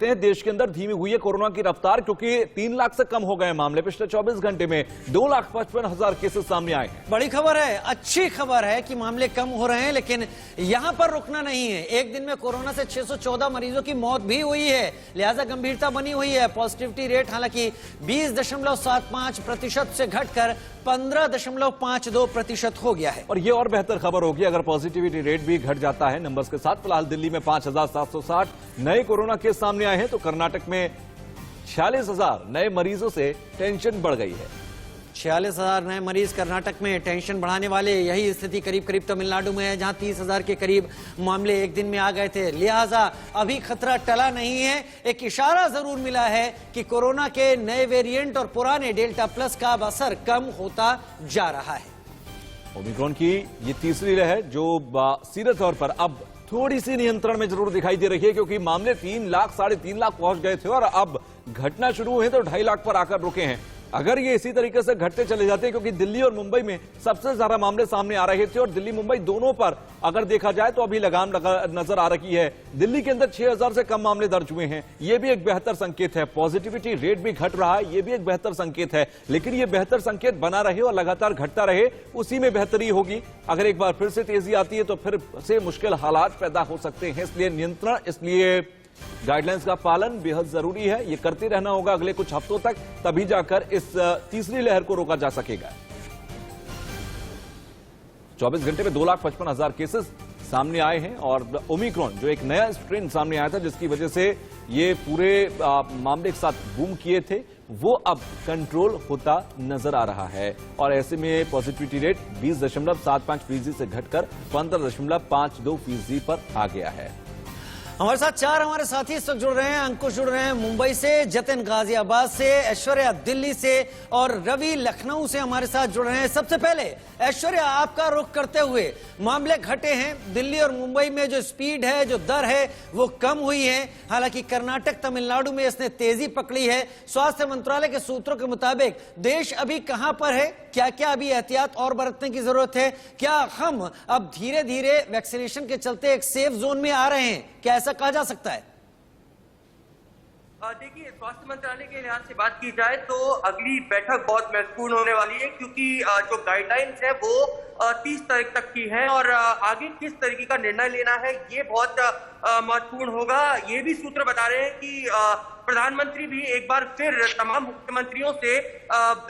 लेते हैं। देश के अंदर धीमी हुई है कोरोना की रफ्तार, क्योंकि 3 लाख से कम हो गए मामले। पिछले 24 घंटे में 2,55,000 केसेस सामने आए हैं। बड़ी खबर है, अच्छी खबर है कि मामले कम हो रहे हैं, लेकिन यहां पर रुकना नहीं है। एक दिन में कोरोना से 614 मरीजों की मौत भी हुई है, लिहाजा गंभीरता बनी हुई है। पॉजिटिविटी रेट हालांकि 20.75% से घटकर 15.52% हो गया है। और यह और बेहतर खबर होगी अगर पॉजिटिविटी रेट भी घट जाता है नंबर्स के साथ। फिलहाल दिल्ली में 5,760 नए कोरोना केस सामने आए हैं, तो कर्नाटक में 46,000 नए मरीजों से टेंशन बढ़ गई है। 46,000 नए मरीज कर्नाटक में, टेंशन बढ़ाने वाले। यही स्थिति करीब करीब तमिलनाडु में है, जहां 30,000 के करीब मामले एक दिन में आ गए थे। लिहाजा अभी खतरा टला नहीं है। एक इशारा जरूर मिला है कि कोरोना के नए वेरिएंट और पुराने डेल्टा प्लस का असर कम होता जा रहा है। ओमिक्रॉन की ये तीसरी लहर जो सीधे तौर पर अब थोड़ी सी नियंत्रण में जरूर दिखाई दे रही है, क्योंकि मामले 3 लाख, 3.5 लाख पहुंच गए थे और अब घटना शुरू हुए तो 2.5 लाख पर आकर रुके हैं। अगर ये इसी तरीके से घटते चले जाते हैं, क्योंकि दिल्ली और मुंबई में सबसे ज्यादा मामले सामने आ रहे थे और दिल्ली मुंबई दोनों पर अगर देखा जाए तो अभी लगाम नजर आ रही है। दिल्ली के अंदर 6,000 से कम मामले दर्ज हुए हैं, यह भी एक बेहतर संकेत है। पॉजिटिविटी रेट भी घट रहा है, यह भी एक बेहतर संकेत है। लेकिन यह बेहतर संकेत बना रहे और लगातार घटता रहे, उसी में बेहतरी होगी। अगर एक बार फिर से तेजी आती है तो फिर से मुश्किल हालात पैदा हो सकते हैं। इसलिए नियंत्रण, इसलिए गाइडलाइंस का पालन बेहद जरूरी है। ये करते रहना होगा अगले कुछ हफ्तों तक, तभी जाकर इस तीसरी लहर को रोका जा सकेगा। 24 घंटे में 2,55,000 केसेस सामने आए हैं और ओमिक्रॉन जो एक नया स्ट्रेन सामने आया था, जिसकी वजह से ये पूरे मामले एक साथ बूम किए थे, वो अब कंट्रोल होता नजर आ रहा है। और ऐसे में पॉजिटिविटी रेट 20.75% से घटकर 15.52% पर आ गया है। हमारे साथ 4 हमारे साथी इस वक्त जुड़ रहे हैं। अंकुश जुड़ रहे हैं मुंबई से, जतिन गाजियाबाद से, ऐश्वर्या दिल्ली से और रवि लखनऊ से हमारे साथ जुड़ रहे हैं। सबसे पहले ऐश्वर्या, आपका रुख करते हुए, मामले घटे हैं दिल्ली और मुंबई में, जो स्पीड है, जो दर है, वो कम हुई है। हालांकि कर्नाटक, तमिलनाडु में इसने तेजी पकड़ी है। स्वास्थ्य मंत्रालय के सूत्रों के मुताबिक देश अभी कहां पर है, क्या क्या अभी एहतियात और बरतने की जरूरत है? क्या हम अब धीरे धीरे वैक्सीनेशन के चलते एक सेफ जोन में आ रहे हैं? क्या ऐसा कहा जा सकता है? देखिए, स्वास्थ्य मंत्रालय के लिहाज से बात की जाए तो अगली बैठक बहुत महत्वपूर्ण होने वाली है, क्योंकि जो गाइडलाइंस है वो 30 तारीख तक की है और आगे किस तरीके का निर्णय लेना है ये बहुत महत्वपूर्ण होगा। ये भी सूत्र बता रहे हैं कि प्रधानमंत्री भी एक बार फिर तमाम मुख्यमंत्रियों से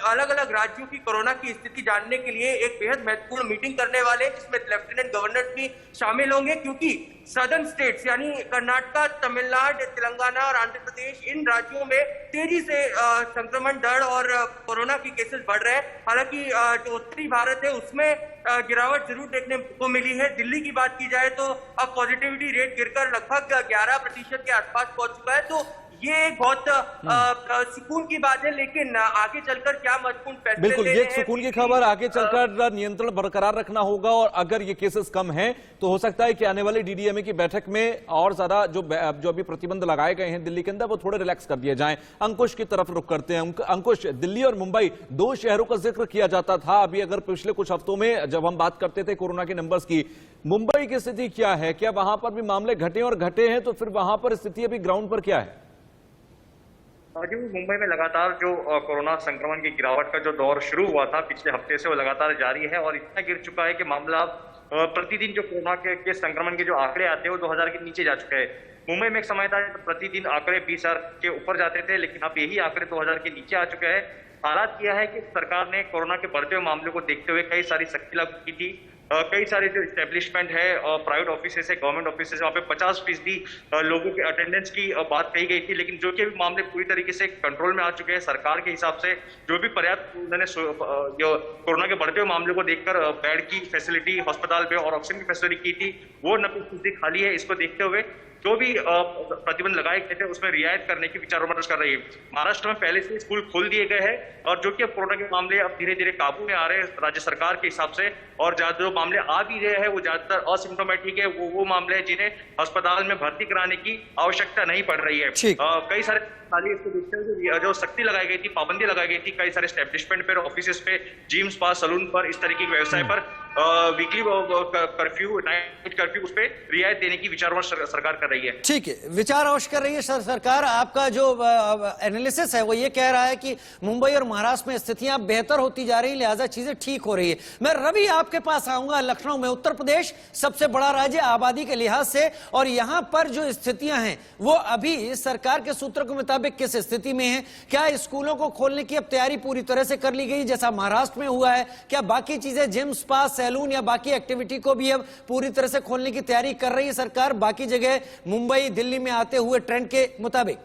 अलग अलग राज्यों की कोरोना की स्थिति जानने के लिए एक बेहद महत्वपूर्ण मीटिंग करने वाले हैं, जिसमें लेफ्टिनेंट गवर्नर भी शामिल होंगे। क्योंकि सदर्न स्टेट्स यानी कर्नाटक, तमिलनाडु, तेलंगाना और आंध्र प्रदेश, इन राज्यों में तेजी से संक्रमण दर और कोरोना की केसेस बढ़ रहे हैं। हालांकि जो उत्तरी भारत है उसमें गिरावट जरूर देखने को मिली है। दिल्ली की बात की जाए तो अब पॉजिटिविटी रेट गिरकर लगभग 11% के आसपास पहुंच चुका है। तो ये एक बहुत सुकून की बात है, लेकिन आगे चलकर क्या महत्वपूर्ण फैसले बिल्कुल ये सुकून की खबर, आगे चलकर नियंत्रण बरकरार रखना होगा और अगर ये केसेस कम हैं तो हो सकता है कि आने वाली डीडीएमए की बैठक में और ज्यादा जो अभी प्रतिबंध लगाए गए हैं दिल्ली के अंदर, वो थोड़े रिलैक्स कर दिए जाएं। अंकुश की तरफ रुख करते हैं। अंकुश, दिल्ली और मुंबई 2 शहरों का जिक्र किया जाता था। अभी अगर पिछले कुछ हफ्तों में जब हम बात करते थे कोरोना के नंबर्स की, मुंबई की स्थिति क्या है? क्या वहां पर भी मामले घटे और घटे हैं? तो फिर वहां पर स्थिति अभी ग्राउंड पर क्या है? जी, मुंबई में लगातार जो कोरोना संक्रमण की गिरावट का जो दौर शुरू हुआ था पिछले हफ्ते से, वो लगातार जारी है और इतना गिर चुका है कि मामला प्रतिदिन जो कोरोना के संक्रमण के जो आंकड़े आते हैं वो 2000 के नीचे जा चुके हैं। मुंबई में एक समय था प्रतिदिन आंकड़े 20,000 के ऊपर जाते थे, लेकिन अब यही आंकड़े 2000 के नीचे आ चुके हैं। हालात यह है कि सरकार ने कोरोना के बढ़ते हुए मामलों को देखते हुए कई सारी सख्ती लागू की थी। कई सारे जो इस्टेब्लिशमेंट है और प्राइवेट ऑफिसेस है, गवर्नमेंट ऑफिसेस है, वहाँ पे 50% लोगों के अटेंडेंस की बात कही गई थी, लेकिन जो कि मामले पूरी तरीके से कंट्रोल में आ चुके हैं। सरकार के हिसाब से जो भी पर्याप्त उन्होंने जो कोरोना के बढ़ते हुए मामलों को देखकर बेड की फैसिलिटी अस्पताल में और ऑक्सीजन की फैसिलिटी की थी, वो 90% खाली है। इसको देखते हुए जो भी प्रतिबंध लगाए गए थे उसमें रियायत करने की विचार विमर्श कर रही है। महाराष्ट्र में पहले से स्कूल खोल दिए गए हैं और जो कि अब कोरोना के मामले अब धीरे धीरे काबू में आ रहे हैं राज्य सरकार के हिसाब से, और जो मामले आ भी रहे हैं वो ज्यादातर असिम्प्टोमेटिक है। वो मामले हैं जिन्हें अस्पताल में भर्ती कराने की आवश्यकता नहीं पड़ रही है। कई सारे इसको देखते हुए जो सख्ती लगाई गई थी, पाबंदी लगाई गई थी कई सारे एस्टेब्लिशमेंट पर, ऑफिस पे, जिम्स पर, सलून पर, इस तरीके के व्यवसाय पर, वीकली कर्फ्यू, नाइट कर्फ्यू, उस पर रियायत देने की विचार विमर्श सरकार कर रही है। ठीक है, विचार अवश्य कर रही है सरकार। आपका जो एनालिसिस है वो ये कह रहा है कि मुंबई और महाराष्ट्र में स्थितियां बेहतर होती जा रही, लिहाजा चीजें ठीक हो रही है। मैं रवि आपके पास आऊंगा। लखनऊ में, उत्तर प्रदेश सबसे बड़ा राज्य आबादी के लिहाज से, और यहां पर जो स्थितियां हैं वो अभी सरकार के सूत्रों के मुताबिक किस स्थिति में है? क्या स्कूलों को खोलने की अब तैयारी पूरी तरह से कर ली गई जैसा महाराष्ट्र में हुआ है? क्या बाकी चीजें, जिम, स्पा, सैलून या बाकी एक्टिविटी को भी अब पूरी तरह से खोलने की तैयारी कर रही है सरकार, बाकी जगह मुंबई, दिल्ली में आते हुए ट्रेंड के मुताबिक?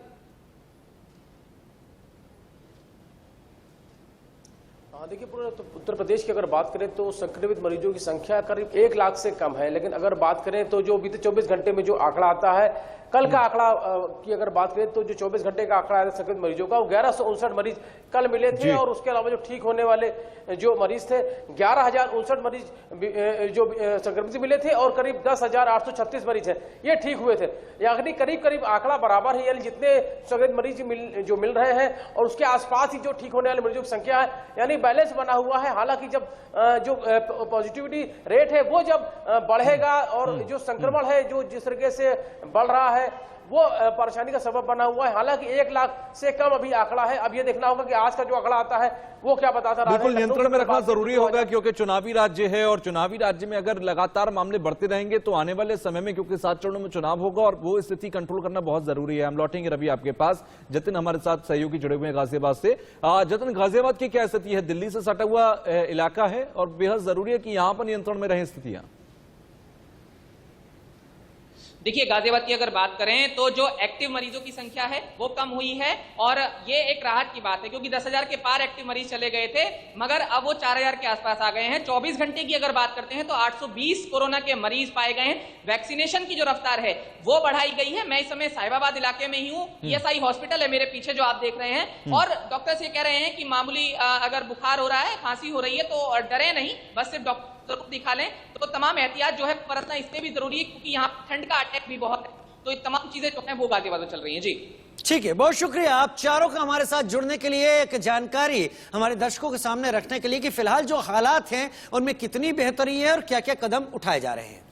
देखिए, पूरे उत्तर प्रदेश की अगर बात करें तो संक्रमित मरीजों की संख्या करीब 1 लाख से कम है। लेकिन अगर बात करें तो जो बीते 24 घंटे में जो आंकड़ा आता है, कल का आंकड़ा की अगर बात करें तो जो 24 घंटे का आंकड़ा है संक्रमित मरीजों का, वो 1159 मरीज कल मिले थे। और उसके अलावा जो ठीक होने वाले जो मरीज थे, 11,059 मरीज जो संक्रमित मिले थे, और करीब 10,836 मरीज हैं ये ठीक हुए थे। यानी करीब करीब आंकड़ा बराबर है, यानी जितने संक्रमित मरीज जो मिल रहे हैं और उसके आसपास ही जो ठीक होने वाले मरीजों की संख्या है, यानी बैलेंस बना हुआ है। हालांकि जब जो पॉजिटिविटी रेट है वो जब बढ़ेगा और जो संक्रमण है जो जिस तरीके से बढ़ रहा है वो परेशानी का सबब बना हुआ है। हालांकि 1 लाख से कम अभी आंकड़ा है। अब ये देखना होगा कि आज का जो आंकड़ा आता है वो क्या बताता रहा है। बिल्कुल नियंत्रण में रखना जरूरी होगा, क्योंकि चुनावी राज्य है और चुनावी राज्य में अगर लगातार मामले बढ़ते रहेंगे तो आने वाले समय में, क्योंकि 7 चरणों में चुनाव होगा और वो स्थिति कंट्रोल करना बहुत जरूरी है। हम लौटेंगे रवि आपके पास। जतिन हमारे साथ सहयोगी जुड़े हुए हैं गाजियाबाद से। जतिन, गाजियाबाद की क्या स्थिति है? दिल्ली से सटा हुआ इलाका है और बेहद जरूरी है कि यहां पर नियंत्रण में रहे स्थितियां। देखिए, गाजियाबाद की अगर बात करें तो जो एक्टिव मरीजों की संख्या है वो कम हुई है, और ये एक राहत की बात है क्योंकि 10,000 के पार एक्टिव मरीज चले गए थे, मगर अब वो 4,000 के आसपास आ गए हैं। 24 घंटे की अगर बात करते हैं तो 820 कोरोना के मरीज पाए गए हैं। वैक्सीनेशन की जो रफ्तार है वो बढ़ाई गई है। मैं इस समय साहिबाबाद इलाके में ही हूँ। ESI हॉस्पिटल है मेरे पीछे जो आप देख रहे हैं, और डॉक्टर्स ये कह रहे हैं कि मामूली अगर बुखार हो रहा है, खांसी हो रही है तो डरे नहीं, बस सिर्फ डॉक्टर दिखा लें। तो तमाम एहतियात जो है बरतना इससे भी जरूरी है क्योंकि यहाँ ठंड का अटैक भी बहुत है। तो ये तमाम चीजें जो है वो गाजियाबाद में चल रही हैं। जी ठीक है, बहुत शुक्रिया आप चारों का हमारे साथ जुड़ने के लिए, एक जानकारी हमारे दर्शकों के सामने रखने के लिए कि फिलहाल जो हालात हैं उनमें कितनी बेहतरी है और क्या क्या कदम उठाए जा रहे हैं।